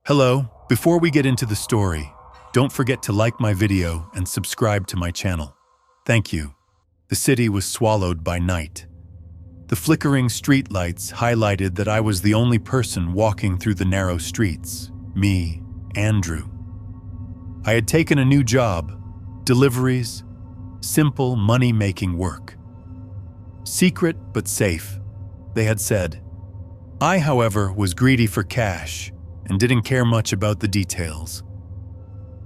Hello, before we get into the story, don't forget to like my video and subscribe to my channel. Thank you. The city was swallowed by night. The flickering streetlights highlighted that I was the only person walking through the narrow streets. Me, Andrew. I had taken a new job, deliveries, simple money-making work. Secret but safe, they had said. I, however, was greedy for cash and didn't care much about the details.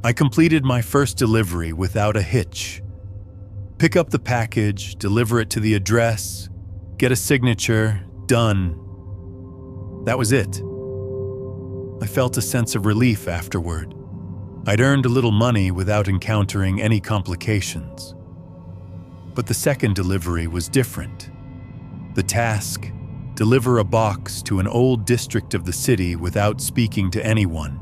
I completed my first delivery without a hitch. Pick up the package, deliver it to the address, get a signature, done. That was it. I felt a sense of relief afterward. I'd earned a little money without encountering any complications. But the second delivery was different. The task: deliver a box to an old district of the city without speaking to anyone.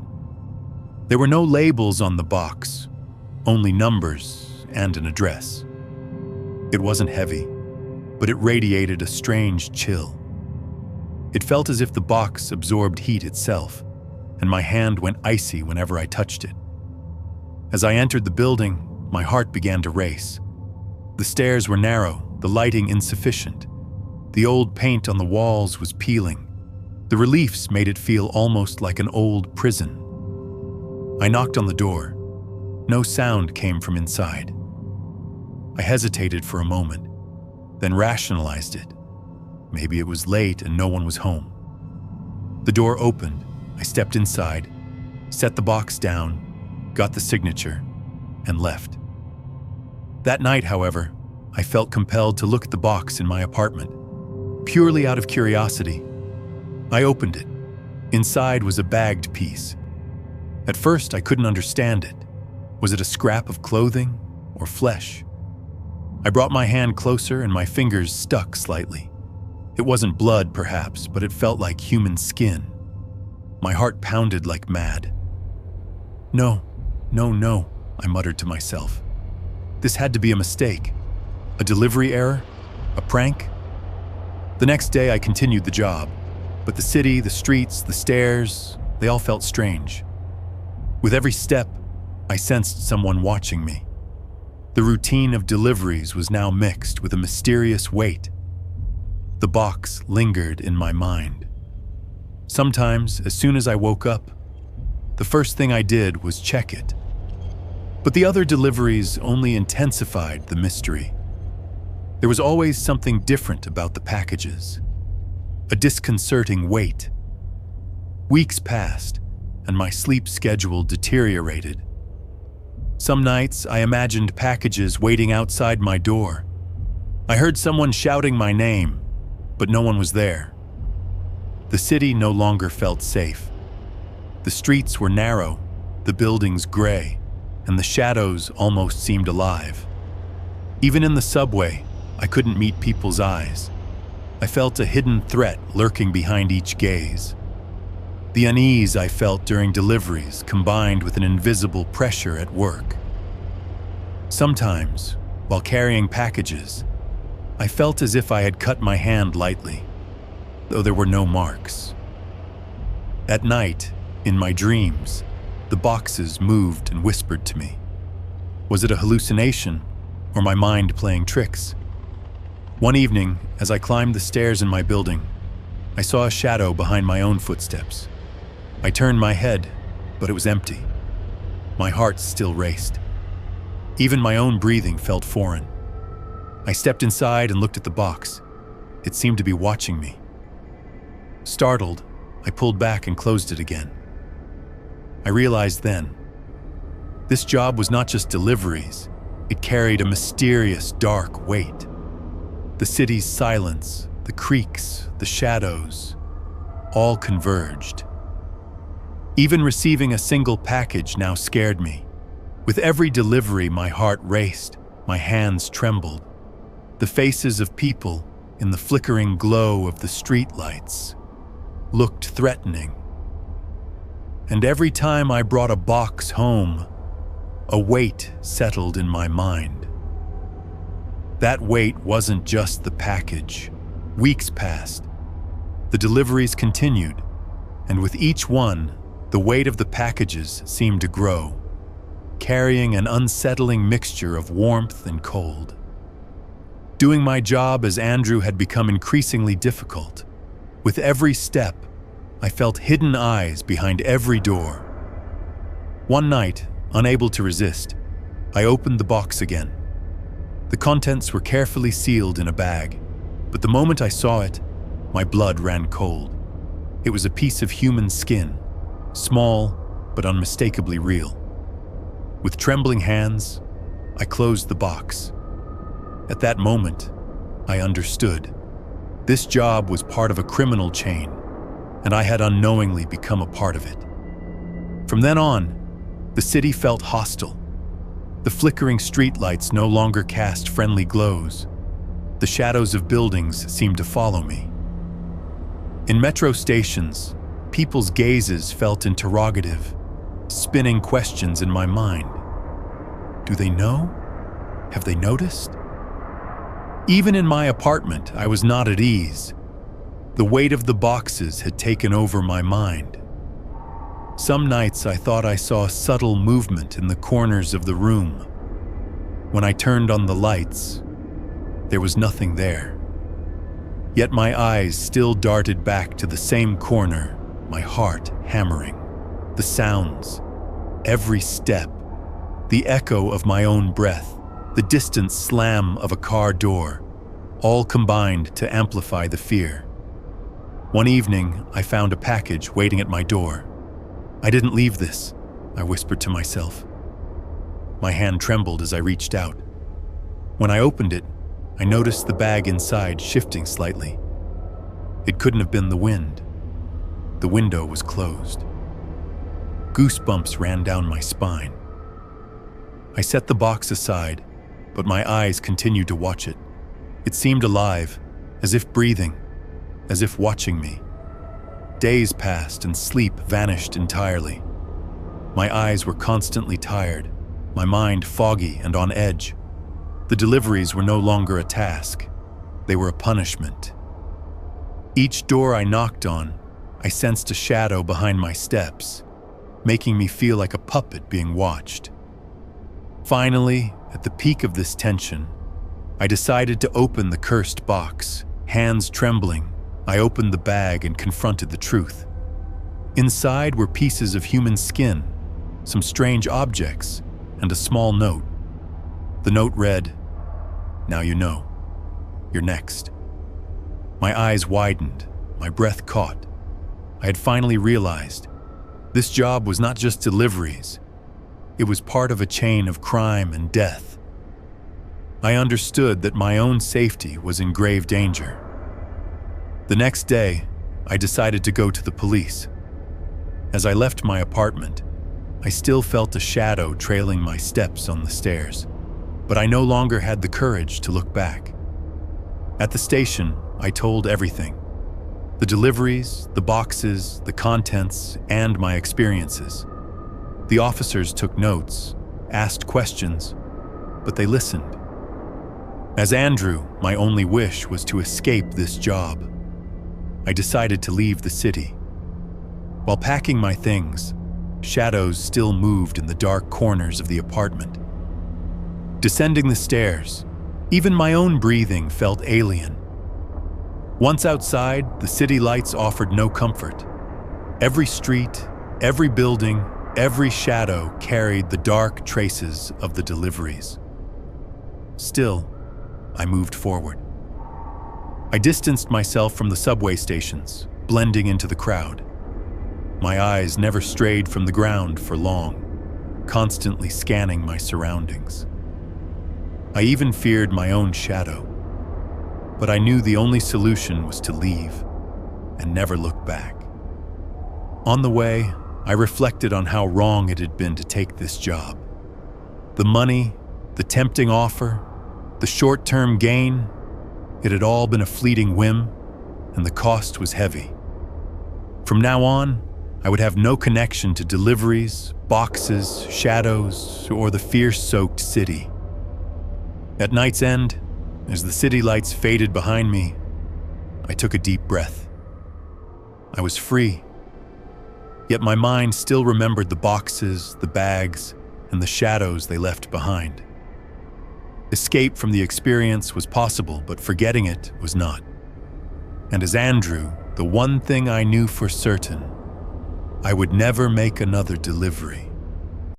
There were no labels on the box, only numbers and an address. It wasn't heavy, but it radiated a strange chill. It felt as if the box absorbed heat itself, and my hand went icy whenever I touched it. As I entered the building, my heart began to race. The stairs were narrow, the lighting insufficient. The old paint on the walls was peeling. The reliefs made it feel almost like an old prison. I knocked on the door. No sound came from inside. I hesitated for a moment, then rationalized it. Maybe it was late and no one was home. The door opened. I stepped inside, set the box down, got the signature, and left. That night, however, I felt compelled to look at the box in my apartment. Purely out of curiosity, I opened it. Inside was a bagged piece. At first, I couldn't understand it. Was it a scrap of clothing or flesh? I brought my hand closer and my fingers stuck slightly. It wasn't blood, perhaps, but it felt like human skin. My heart pounded like mad. No, I muttered to myself. This had to be a mistake. A delivery error? A prank? The next day, I continued the job, but the city, the streets, the stairs, they all felt strange. With every step, I sensed someone watching me. The routine of deliveries was now mixed with a mysterious weight. The box lingered in my mind. Sometimes, as soon as I woke up, the first thing I did was check it. But the other deliveries only intensified the mystery. There was always something different about the packages, a disconcerting weight. Weeks passed, and my sleep schedule deteriorated. Some nights, I imagined packages waiting outside my door. I heard someone shouting my name, but no one was there. The city no longer felt safe. The streets were narrow, the buildings gray, and the shadows almost seemed alive. Even in the subway, I couldn't meet people's eyes. I felt a hidden threat lurking behind each gaze. The unease I felt during deliveries combined with an invisible pressure at work. Sometimes, while carrying packages, I felt as if I had cut my hand lightly, though there were no marks. At night, in my dreams, the boxes moved and whispered to me. Was it a hallucination or my mind playing tricks? One evening, as I climbed the stairs in my building, I saw a shadow behind my own footsteps. I turned my head, but it was empty. My heart still raced. Even my own breathing felt foreign. I stepped inside and looked at the box. It seemed to be watching me. Startled, I pulled back and closed it again. I realized then, this job was not just deliveries, it carried a mysterious, dark weight. The city's silence, the creaks, the shadows, all converged. Even receiving a single package now scared me. With every delivery, my heart raced, my hands trembled. The faces of people in the flickering glow of the streetlights looked threatening. And every time I brought a box home, a weight settled in my mind. That weight wasn't just the package, Weeks passed. The deliveries continued, and with each one, the weight of the packages seemed to grow, carrying an unsettling mixture of warmth and cold. Doing my job as Andrew had become increasingly difficult. With every step, I felt hidden eyes behind every door. One night, unable to resist, I opened the box again. The contents were carefully sealed in a bag, but the moment I saw it, my blood ran cold. It was a piece of human skin, small but unmistakably real. With trembling hands, I closed the box. At that moment, I understood. This job was part of a criminal chain, and I had unknowingly become a part of it. From then on, the city felt hostile. The flickering streetlights no longer cast friendly glows. The shadows of buildings seemed to follow me. In metro stations, people's gazes felt interrogative, spinning questions in my mind. Do they know? Have they noticed? Even in my apartment, I was not at ease. The weight of the boxes had taken over my mind. Some nights I thought I saw subtle movement in the corners of the room. When I turned on the lights, there was nothing there. Yet my eyes still darted back to the same corner, my heart hammering. The sounds, every step, the echo of my own breath, the distant slam of a car door, all combined to amplify the fear. One evening, I found a package waiting at my door. I didn't leave this, I whispered to myself. My hand trembled as I reached out. When I opened it, I noticed the bag inside shifting slightly. It couldn't have been the wind. The window was closed. Goosebumps ran down my spine. I set the box aside, but my eyes continued to watch it. It seemed alive, as if breathing, as if watching me. Days passed and sleep vanished entirely. My eyes were constantly tired, my mind foggy and on edge. The deliveries were no longer a task. They were a punishment. Each door I knocked on, I sensed a shadow behind my steps, making me feel like a puppet being watched. Finally, at the peak of this tension, I decided to open the cursed box. Hands trembling, I opened the bag and confronted the truth. Inside were pieces of human skin, some strange objects, and a small note. The note read, "Now you know. You're next." My eyes widened, my breath caught. I had finally realized this job was not just deliveries. It was part of a chain of crime and death. I understood that my own safety was in grave danger. The next day, I decided to go to the police. As I left my apartment, I still felt a shadow trailing my steps on the stairs, but I no longer had the courage to look back. At the station, I told everything. The deliveries, the boxes, the contents, and my experiences. The officers took notes, asked questions, but they listened. As Andrew, my only wish was to escape this job. I decided to leave the city. While packing my things, shadows still moved in the dark corners of the apartment. Descending the stairs, even my own breathing felt alien. Once outside, the city lights offered no comfort. Every street, every building, every shadow carried the dark traces of the deliveries. Still, I moved forward. I distanced myself from the subway stations, blending into the crowd. My eyes never strayed from the ground for long, constantly scanning my surroundings. I even feared my own shadow, but I knew the only solution was to leave and never look back. On the way, I reflected on how wrong it had been to take this job. The money, the tempting offer, the short-term gain, it had all been a fleeting whim, and the cost was heavy. From now on, I would have no connection to deliveries, boxes, shadows, or the fear-soaked city. At night's end, as the city lights faded behind me, I took a deep breath. I was free. Yet my mind still remembered the boxes, the bags, and the shadows they left behind. Escape from the experience was possible, but forgetting it was not. And as Andrew, the one thing I knew for certain, I would never make another delivery.